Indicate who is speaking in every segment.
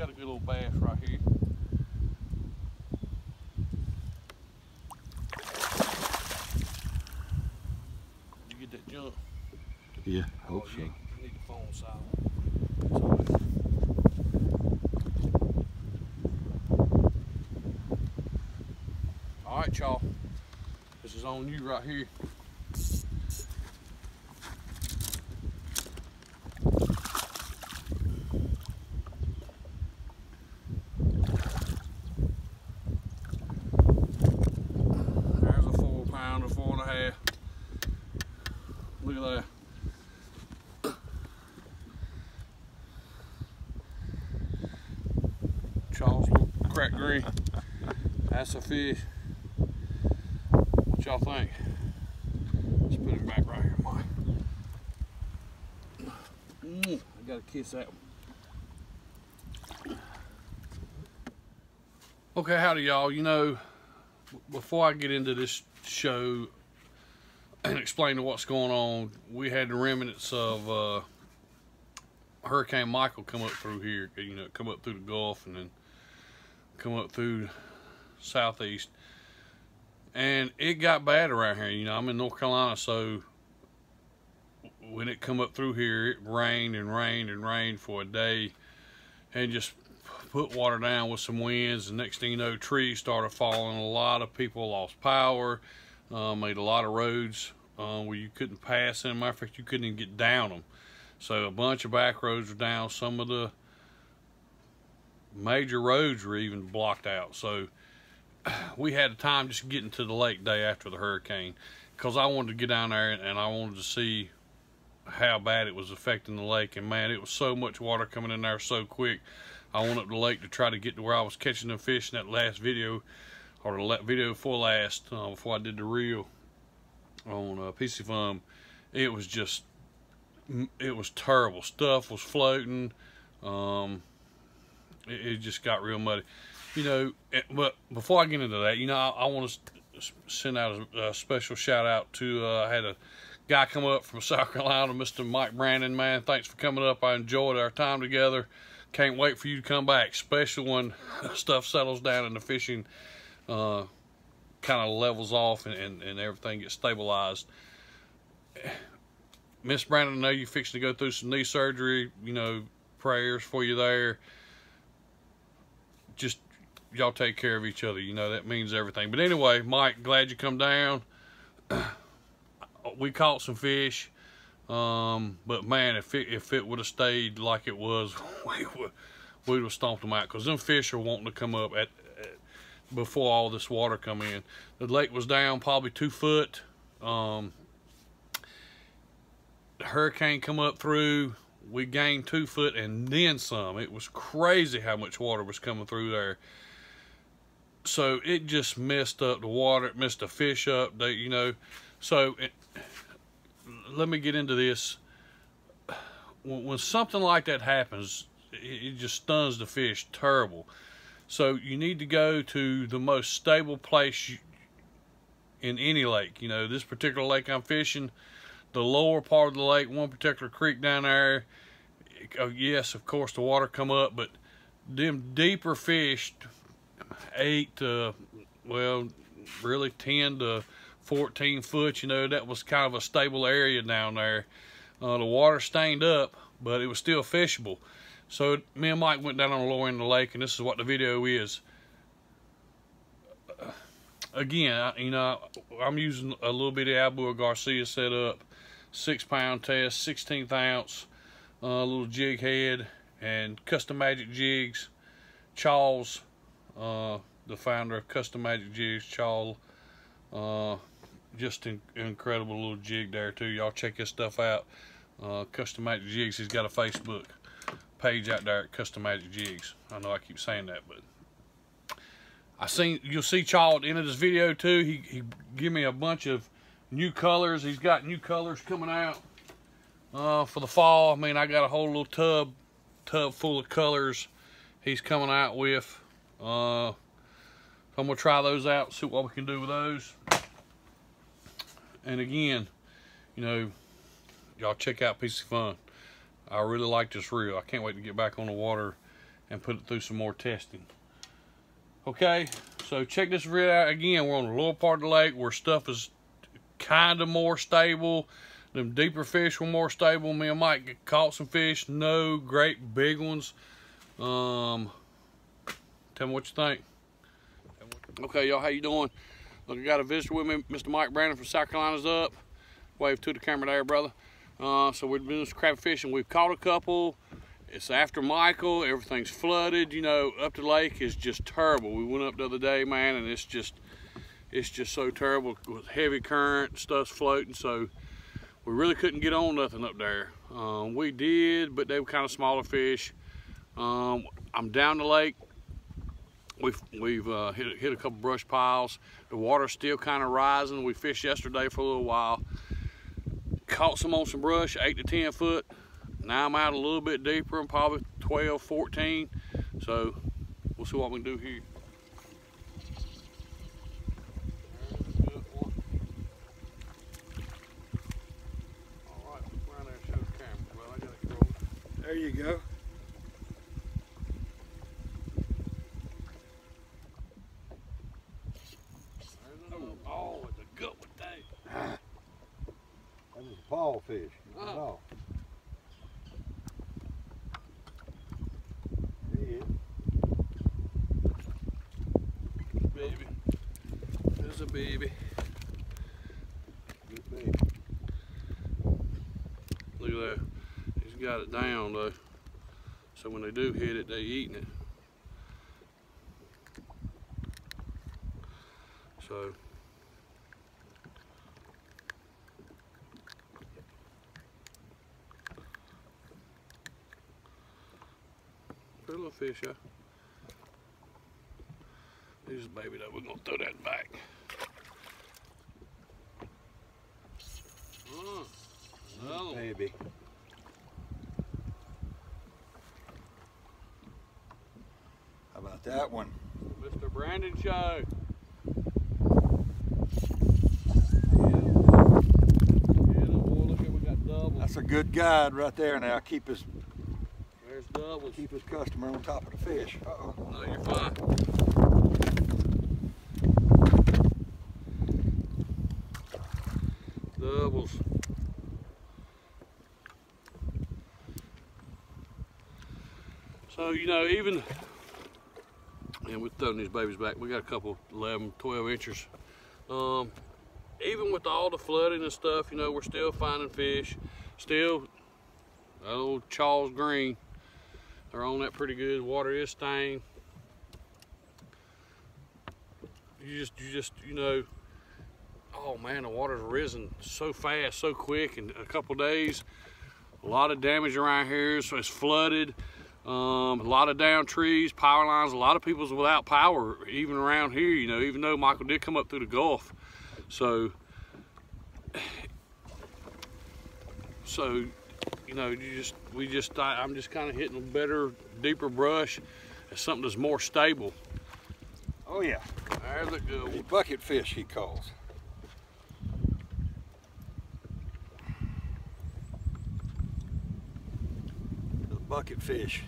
Speaker 1: got a good little bass right here. You get that jump?
Speaker 2: Yeah, hope so.
Speaker 1: You need the phone silent. All right, y'all. This is on you right here. There's a 4 pounder, 4.5. Look at that. Charles little crack green. That's a fish. What y'all think? Let's put him back right here, Mike. I gotta kiss that one. Okay, howdy y'all. You know, before I get into this show and explain to what's going on, we had the remnants of Hurricane Michael come up through here. You know, come up through the Gulf and then come up through southeast, and it got bad around here. You know, I'm in North Carolina, so when it come up through here, it rained and rained and rained for a day and just put water down with some winds. And next thing you know, trees started falling. A lot of people lost power, made a lot of roads where you couldn't pass them. Matter of fact, you couldn't even get down them. So a bunch of back roads were down. Some of the major roads were even blocked out. So we had time just getting to the lake day after the hurricane, because I wanted to get down there and I wanted to see how bad it was affecting the lake. And man, it was so much water coming in there so quick. I went up the lake to try to get to where I was catching them fish in that last video, or the video before last, before I did the reel on PC Fun. It was just, it was terrible. Stuff was floating. It just got real muddy, you know. But before I get into that, you know, I want to send out a special shout out to, I had a guy come up from South Carolina, Mr. Mike Brandon. Man, thanks for coming up. I enjoyed our time together. Can't wait for you to come back, especially when stuff settles down and the fishing kind of levels off and everything gets stabilized. Miss Brandon, I know you're fixing to go through some knee surgery. You know, prayers for you there. Just y'all take care of each other. You know, that means everything. But anyway, Mike, glad you come down. We caught some fish, but man, if it would have stayed like it was, we would have stomped them out, because them fish are wanting to come up at before all this water come in. The lake was down probably 2 foot. The hurricane come up through. We gained 2 foot and then some. It was crazy how much water was coming through there. So it just messed up the water. It messed the fish up. They, you know. So let me get into this. When something like that happens, it just stuns the fish terrible. So you need to go to the most stable place in any lake. You know, this particular lake I'm fishing, the lower part of the lake, one particular creek down there, yes, of course, the water come up, but them deeper fish, 8 to, well, really 10 to 14 foot, you know, that was kind of a stable area down there. The water stained up, but it was still fishable. So me and Mike went down on the lower end of the lake, and this is what the video is. Again, you know, I'm using a little bit of Abu Garcia setup, 6 pound test, 16th ounce, little jig head, and Custom Magic Jigs. Charles, the founder of Custom Magic Jigs, Charles, just an incredible little jig there too. Y'all check his stuff out. Custom Magic Jigs, he's got a Facebook page out there at Custom Magic Jigs. I know I keep saying that, but you'll see Charles at the end of this video too. He give me a bunch of new colors. He's got new colors coming out for the fall. I mean, I got a whole little tub full of colors he's coming out with. So I'm gonna try those out, see what we can do with those. And again, you know, y'all check out PC Fun. I really like this reel. I can't wait to get back on the water and put it through some more testing. Okay, so check this vid out again. We're on the lower part of the lake where stuff is kind of more stable. Them deeper fish were more stable. Me and Mike caught some fish, no great big ones. Tell me what you think. Okay, y'all, how you doing? Look, I got a visitor with me, Mr. Mike Brandon from South Carolina's up. Wave to the camera there, brother. So we're doing some crappie fishing. We've caught a couple. It's after Michael. Everything's flooded. You know, up the lake is just terrible. We went up the other day, man, and it's just so terrible with heavy current, stuff's floating. So we really couldn't get on nothing up there. We did, but they were kind of smaller fish. I'm down the lake. We've hit a couple brush piles. The water's still kind of rising. We fished yesterday for a little while. Caught some on some brush, 8 to 10 foot. Now I'm out a little bit deeper, I'm probably 12, 14. So we'll see what we can do here. All right, look around there and show the camera. Well, I got it rolling.
Speaker 2: There you go.
Speaker 1: Oh, it's a good one, dang.
Speaker 2: That is a paw fish. Oh. There he is.
Speaker 1: Baby. There's a baby.
Speaker 2: Good baby.
Speaker 1: Look at that. He's got it down though. So when they do hit it, they eating it. So pretty little fish, yeah. Here's a baby though. We're gonna throw that back. Oh,
Speaker 2: Baby. How about that one?
Speaker 1: Mr. Brandon Show.
Speaker 2: That's a good guide right there. Now keep his
Speaker 1: Doubles.
Speaker 2: Keep his customer on top of the fish. Uh-oh.
Speaker 1: No, you're fine. Doubles. So, you know, even, and we're throwing these babies back, we got a couple 11, 12 inches. Even with all the flooding and stuff, you know, we're still finding fish. Still, that old Charles Green, they're on that pretty good. Water is stained. You just, you know, oh man, the water's risen so fast, so quick in a couple days. A lot of damage around here, so it's flooded. A lot of down trees, power lines. A lot of people's without power, even around here, you know, even though Michael did come up through the Gulf. So, you know, I'm just kind of hitting a better, deeper brush as something that's more stable.
Speaker 2: Oh yeah.
Speaker 1: There's a good one.
Speaker 2: A bucket fish, he calls. The bucket fish.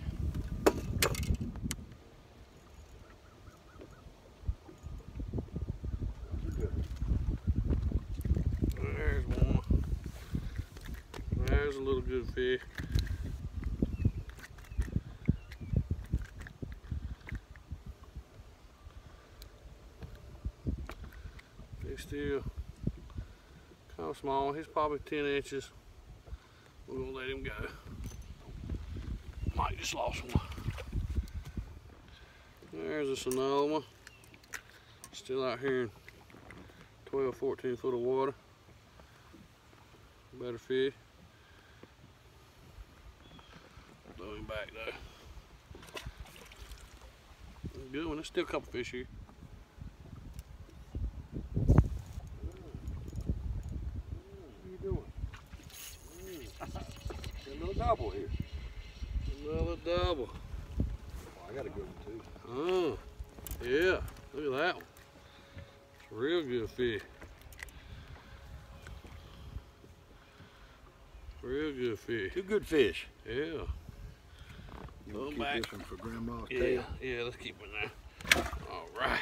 Speaker 1: There's one. There's a little good fish. He's still kind of small. He's probably 10 inches. We're gonna let him go. Mike just lost one. There's just another one. Still out here in 12, 14 foot of water. Better fish. Throw him back though. Good one. There's still a couple fish here.
Speaker 2: Double here.
Speaker 1: Another double.
Speaker 2: Oh, I got a good one too.
Speaker 1: Oh, yeah. Look at that one. It's a real good fish. Real good fish.
Speaker 2: Two good fish.
Speaker 1: Yeah.
Speaker 2: You want to keep this one for Grandma's
Speaker 1: Yeah,
Speaker 2: tail?
Speaker 1: yeah, let's keep it there. All right.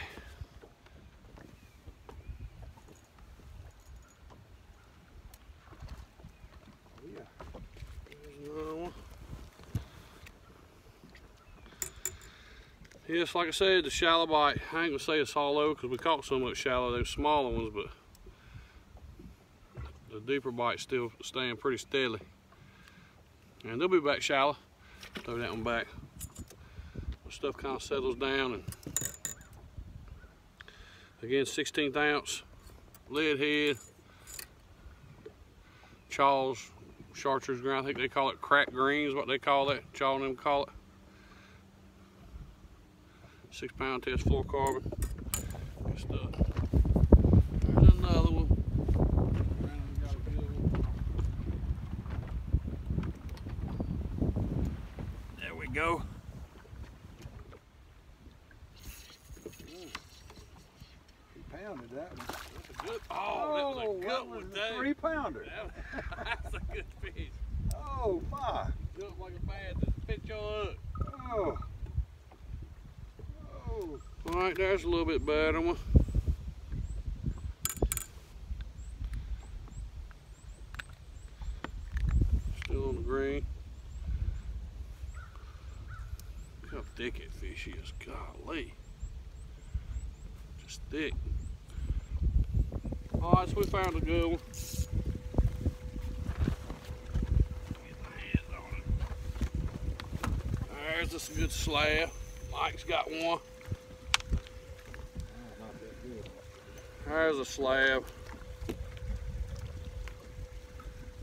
Speaker 2: Yeah.
Speaker 1: There's another one. Yes, like I said, the shallow bite, I ain't gonna say it's all over because we caught so much shallow, those smaller ones, but the deeper bite's still staying pretty steadily. And they'll be back shallow. Throw that one back. The stuff kind of settles down. And again, 16th ounce lead head, Chaw's chartreuse green. I think they call it cracked green is what they call that. Chaw and them call it. 6 pound test fluorocarbon. Good stuff. There's another one. Got a good one. There we go.
Speaker 2: He pounded that one.
Speaker 1: That's a good. Oh, that was a good one, Dave.
Speaker 2: 3 pounder.
Speaker 1: That's a good fish.
Speaker 2: Oh my.
Speaker 1: Jumped like a bad to spit your hook.
Speaker 2: Oh. Oh.
Speaker 1: All right, there's a little bit better one. Still on the green. Look how thick that fish is. Golly. Just thick. All right, so we found a good one. Get my hands on it. There's this good slab. Mike's got one. There's a slab.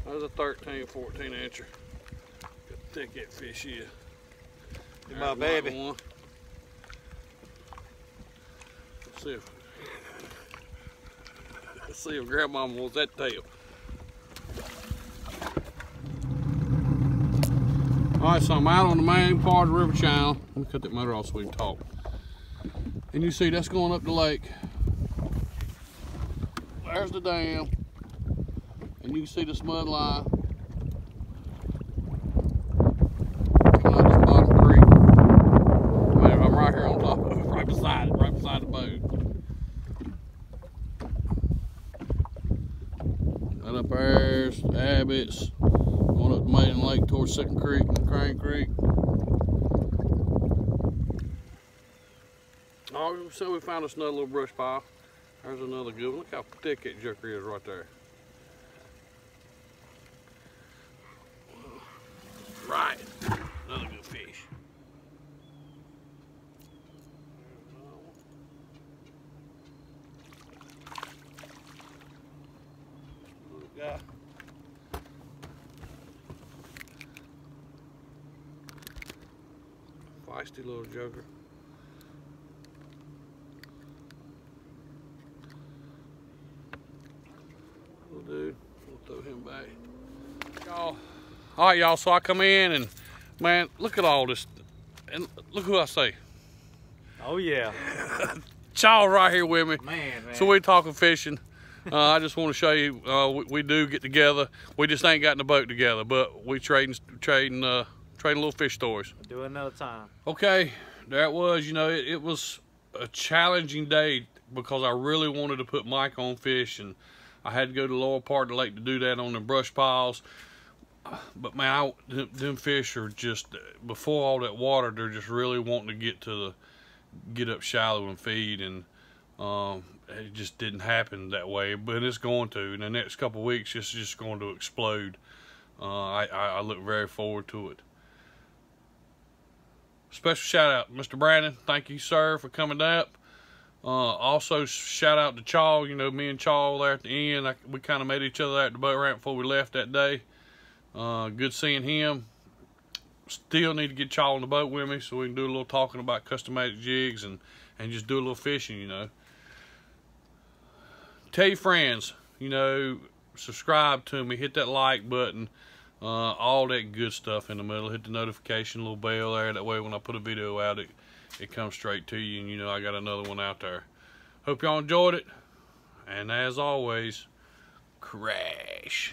Speaker 1: There's a 13, 14 incher. Good thick that fish is.
Speaker 3: There's my baby.
Speaker 1: One. Let's see if Grandmama wants that tail. Alright, so I'm out on the main part of the river channel. Let me cut that motor off so we can talk. And you see that's going up the lake. There's the dam. And you can see the smud line. Coming out this bottom creek. Man, I'm right here on top of it, right beside the boat. Right up there's Abbott's. Going up the Maiden Lake towards Second Creek and Crane Creek. Oh, so we found us another little brush pile. There's another good one. Look how thick that joker is right there. Right. Another good fish. Little guy. Feisty little joker. Dude, we'll throw him back. Y'all, all right, y'all. So I come in and man, look at all this, and look who I see.
Speaker 3: Oh yeah.
Speaker 1: Chaw right here with me.
Speaker 3: Man.
Speaker 1: So we're talking fishing. I just want to show you, we do get together. We just ain't got in the boat together, but we trading little fish stories.
Speaker 3: Do it another time.
Speaker 1: Okay, that was, you know, it was a challenging day because I really wanted to put Mike on fish, and I had to go to the lower part of the lake to do that on the brush piles. But man, them fish are just, before all that water, they're just really wanting to get up shallow and feed, and it just didn't happen that way. But it's going to. In the next couple of weeks, it's just going to explode. I look very forward to it. Special shout out, Mr. Brandon. Thank you, sir, for coming up. Also, shout out to Chaw. You know, me and Chaw there at the end. We kind of met each other at the boat ramp before we left that day. Good seeing him. Still need to get Chaw on the boat with me so we can do a little talking about custom-made jigs and just do a little fishing, you know. Tell your friends, you know, subscribe to me, hit that like button, all that good stuff in the middle. Hit the notification little bell there. That way when I put a video out, it comes straight to you, and you know I got another one out there. Hope y'all enjoyed it, and as always, crash.